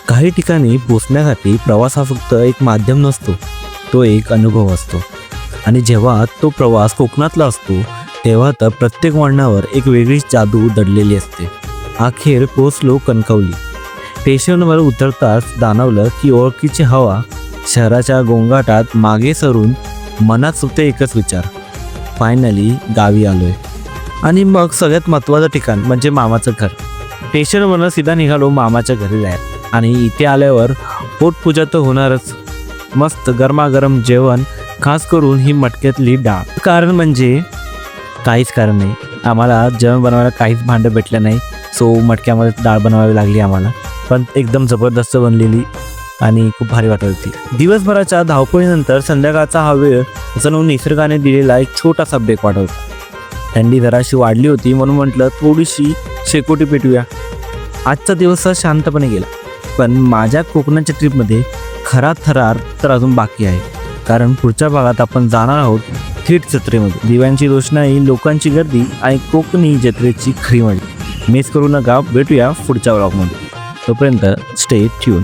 काही ठिकाणी पोचण्यासाठी प्रवास हा फक्त एक माध्यम नसतो, तो एक अनुभव असतो. आणि जेव्हा तो प्रवास कोकणातला असतो तेव्हा तर प्रत्येक वळणावर एक वेगळीच जादू दडलेली असते. अखेर पोचलो कणकवली. स्टेशनवर उतरताच जाणवलं की ओळखीची हवा शहराच्या गोंगाटात मागे सरून मनात सुद्धा एकच विचार, फायनली गावी आलोय. आणि मग सगळ्यात महत्त्वाचं ठिकाण म्हणजे मामाचं घर. स्टेशनवरनं सीधा निघालो मामाच्या घरी जायला. आणि इथे आल्यावर पोटपूजा तर होणारच. मस्त गरमागरम जेवण, खास करून ही मटक्यातली डाळ. कारण म्हणजे काहीच कारण नाही, आम्हाला जेवण बनवायला काहीच भांडं भेटलं नाही, सो मटक्यामध्ये डाळ बनवावी लागली आम्हाला. पण एकदम जबरदस्त बनलेली आणि खूप भारी वाटत होती. दिवसभराच्या धावपळीनंतर संध्याकाळचा हा वेळ जणू निसर्गाने दिलेला एक छोटासा ब्रेक वाटत होता. थंडी जराशी वाढली होती म्हणून म्हटलं थोडीशी शेकोटी पेटूया. आजचा दिवस शांतपणे गेला. पण माझ्या कोकणाच्या ट्रिपमध्ये खरा थरार तर अजून बाकी आहे. कारण पुढच्या भागात आपण जाणार आहोत थेट जत्रेमध्ये. दिव्यांची रोषणाई, लोकांची गर्दी आणि कोकणी जत्रेची खरी मजा. मिस करू नका. भेटूया पुढच्या व्लॉगमध्ये. तोपर्यंत स्टे ट्यून.